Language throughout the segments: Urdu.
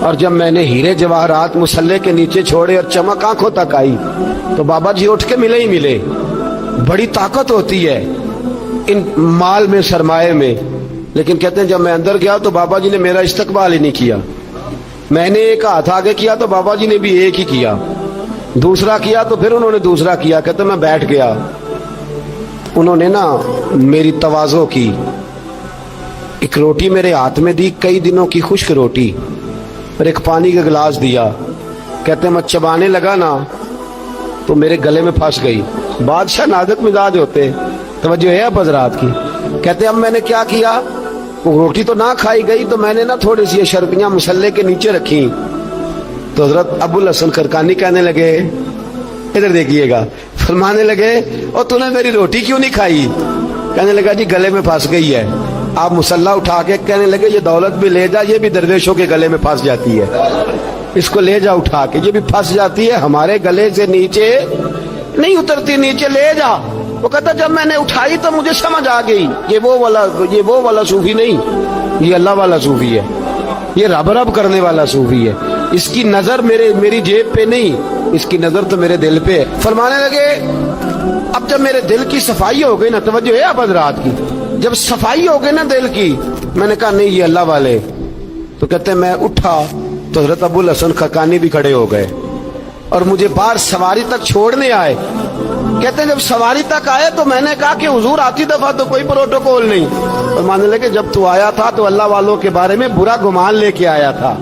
اور جب میں نے ہیرے جواہرات مسلے کے نیچے چھوڑے اور چمک آنکھوں تک آئی تو بابا جی اٹھ کے ملے ہی ملے. بڑی طاقت ہوتی ہے ان مال میں، سرمایے میں. لیکن کہتے ہیں جب میں اندر گیا تو بابا جی نے میرا استقبال ہی نہیں کیا. میں نے ایک ہاتھ آگے کیا تو بابا جی نے بھی ایک ہی کیا، دوسرا کیا تو پھر انہوں نے دوسرا کیا. کہتے میں بیٹھ گیا. انہوں نے نا میری تواضع کی، ایک روٹی میرے ہاتھ میں دی، کئی دنوں کی خشک روٹی، اور ایک پانی کا گلاس دیا. کہتے میں چبانے لگا نا تو میرے گلے میں پھنس گئی. بادشاہ نازک مزاج ہوتے، توجہ ہے اب حضرات کی. کہتے اب میں نے کیا کیا، وہ روٹی تو نہ کھائی گئی تو میں نے نا تھوڑی سی شربیاں مسلے کے نیچے رکھی. تو حضرت ابو الحسن خرقانی کہنے لگے، ادھر دیکھیے گا، فرمانے لگے اور تو نے میری روٹی کیوں نہیں کھائی؟ کہنے لگا جی گلے میں پھنس گئی ہے. آپ مسلح اٹھا کے کہنے لگے یہ دولت بھی لے جا، یہ بھی درویشوں کے گلے میں پھنس جاتی ہے، اس کو لے جا اٹھا کے، یہ بھی پھنس جاتی ہے، ہمارے گلے سے نیچے نہیں اترتی، نیچے لے جا. وہ کہتا جب میں نے اٹھائی تو مجھے سمجھ آ گئی یہ وہ والا صوفی نہیں، یہ اللہ والا صوفی ہے، یہ رب رب کرنے والا صوفی ہے. اس کی نظر میری جیب پہ نہیں، اس کی نظر تو میرے دل پہ ہے. فرمانے لگے اب جب میرے دل کی صفائی ہو گئی نا، توجہ ہے اب حضرات کی، جب صفائی ہو گئی نا دل کی، میں نے کہا نہیں یہ اللہ والے. تو کہتے میں اٹھا تو حضرت ابو الحسن خرقانی بھی کھڑے ہو گئے اور مجھے باہر سواری تک چھوڑنے آئے. کہتے ہیں جب سواری تک آئے تو میں نے کہا کہ حضور آتی دفعہ تو کوئی پروٹوکول نہیں. اور ماننے لگے جب تو آیا تھا تو اللہ والوں کے بارے میں برا گمان لے کے آیا تھا،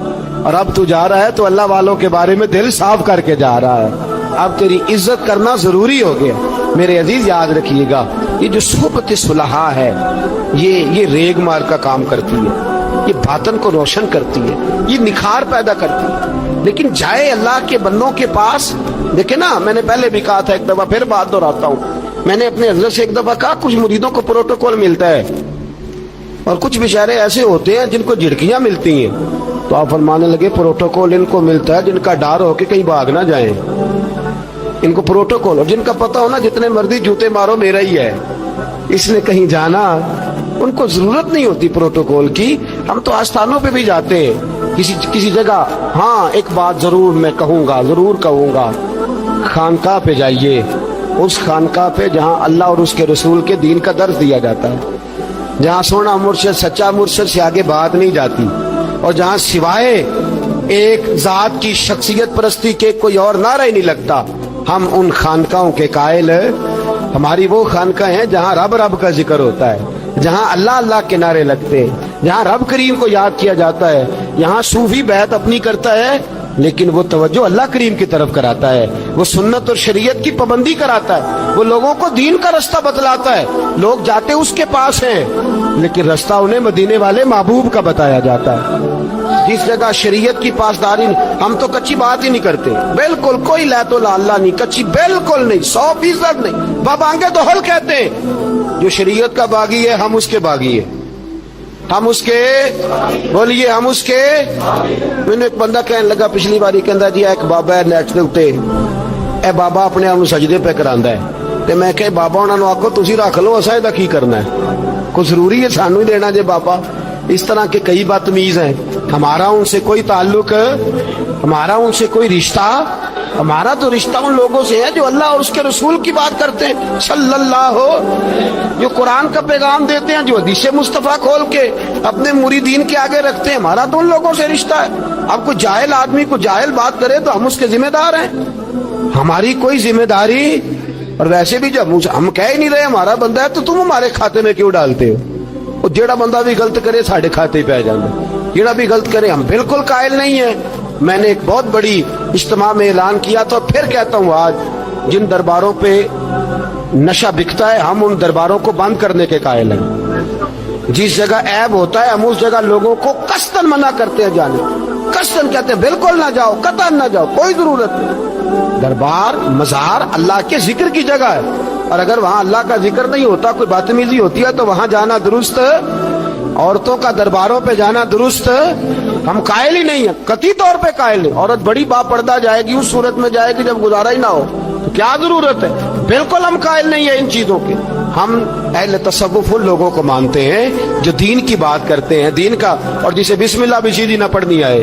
اور اب تو جا رہا ہے تو اللہ والوں کے بارے میں دل صاف کر کے جا رہا ہے. اب تیری عزت کرنا ضروری ہو گیا. میرے عزیز یاد رکھیے گا، یہ جو صحبت صلحاء ہے یہ ریگ مار کا کام کرتی ہے، یہ باطن کو روشن کرتی ہے، یہ نکھار پیدا کرتی ہے. لیکن جائے اللہ کے بندوں کے پاس، دیکھیں نا میں نے پہلے بھی کہا تھا، ایک دفعہ پھر بات دہراتا ہوں، میں نے اپنے حضرت سے ایک دفعہ کہا کچھ مریدوں کو پروٹوکول ملتا ہے اور کچھ بیچارے ایسے ہوتے ہیں جن کو جھڑکیاں ملتی ہیں. تو آپ فرمانے لگے پروٹوکول ان کو ملتا ہے جن کا ڈر ہو کہ کہیں بھاگ نہ جائیں، ان کو پروٹوکول، اور جن کا پتہ ہونا جتنے مرضی جوتے مارو میرا ہی ہے، اس نے کہیں جانا، ان کو ضرورت نہیں ہوتی پروٹوکول کی. ہم تو آستانوں پہ بھی جاتے ہیں کسی جگہ. ہاں ایک بات ضرور میں ضرور کہوں گا، خانقاہ پہ جائیے، اس خانقاہ پہ جہاں اللہ اور اس کے رسول کے دین کا درس دیا جاتا ہے، جہاں سونا مرشد سچا مرشد سے آگے بات نہیں جاتی، اور جہاں سوائے ایک ذات کی شخصیت پرستی کے کوئی اور نعرہ ہی نہیں لگتا. ہم ان خانقاہوں کے قائل ہیں. ہماری وہ خانقاہ ہیں جہاں رب رب کا ذکر ہوتا ہے، جہاں اللہ اللہ کے نعرے لگتے ہیں، جہاں رب کریم کو یاد کیا جاتا ہے. یہاں صوفی بیعت اپنی کرتا ہے لیکن وہ توجہ اللہ کریم کی طرف کراتا ہے، وہ سنت اور شریعت کی پابندی کراتا ہے، وہ لوگوں کو دین کا رستہ بتلاتا ہے. لوگ جاتے اس کے پاس ہیں لیکن رستہ انہیں مدینے والے محبوب کا بتایا جاتا ہے. جس جگہ شریعت کی پاسداری، ہم تو کچی بات ہی نہیں کرتے، بالکل کوئی لہت و اللہ نہیں، کچی بالکل نہیں، 100% نہیں. بابانگے تو حل کہتے ہیں، جو شریعت کا باغی ہے ہم اس کے باغی ہیں، ہم اس کے بولیے ہم اس کے. میں نے ایک بندہ کہنے لگا پچھلی باری، کہندا جی ایک بابا ہے نیٹ دے اوتے، اے بابا اپنے آپ سجدے پہ کراندا ہے. تے میں کہ بابا انہاں نوں آکھو تسی رکھ لو، اساں دا کی کرنا ہے، کوئی ضروری ہے سانوں ہی دینا جے بابا. اس طرح کے کئی بدتمیز ہیں. ہمارا ان سے کوئی تعلق، ہمارا ان سے کوئی رشتہ، ہمارا تو رشتہ ان لوگوں سے ہے جو اللہ اور اس کے رسول کی بات کرتے ہیں، صلی اللہ ہو، جو قرآن کا پیغام دیتے ہیں، جو حدیث مصطفیٰ کھول کے اپنے مریدین کے آگے رکھتے ہیں. ہمارا تو ان لوگوں سے رشتہ ہے. اب کوئی جاہل آدمی کو جاہل بات کرے تو ہم اس کے ذمہ دار ہیں. ہماری کوئی ذمہ داری، اور ویسے بھی جب ہم کہہ ہی نہیں رہے ہمارا بندہ ہے تو تم ہمارے کھاتے میں کیوں ڈالتے ہو؟ اور جیڑا بندہ بھی غلط کرے ساڑھے کھاتے پہ جانا، جیڑا بھی غلط کرے. ہم بالکل قائل نہیں ہیں. میں نے ایک بہت بڑی اجتماع میں اعلان کیا تھا، پھر کہتا ہوں آج، جن درباروں پہ نشہ بکتا ہے ہم ان درباروں کو بند کرنے کے قائل ہیں. جس جگہ عیب ہوتا ہے ہم اس جگہ لوگوں کو قصداً منع کرتے ہیں جانے، قصداً کہتے ہیں بالکل نہ جاؤ، قطعاً نہ جاؤ، کوئی ضرورت نہیں. دربار مزار اللہ کے ذکر کی جگہ ہے، اور اگر وہاں اللہ کا ذکر نہیں ہوتا، کوئی بدتمیزی ہوتی ہے تو وہاں جانا درست. عورتوں کا درباروں پہ جانا درست ہم قائل ہی نہیں ہیں، قطعی طور پہ قائل ہیں. عورت بڑی با پردہ جائے گی، اس صورت میں جائے گی جب گزارا ہی نہ ہو تو کیا ضرورت ہے. بالکل ہم قائل نہیں ہیں ان چیزوں کے. ہم اہل تصوف ان لوگوں کو مانتے ہیں جو دین کی بات کرتے ہیں، دین کا، اور جسے بسم اللہ بھی سیدھی نہ پڑھنی آئے.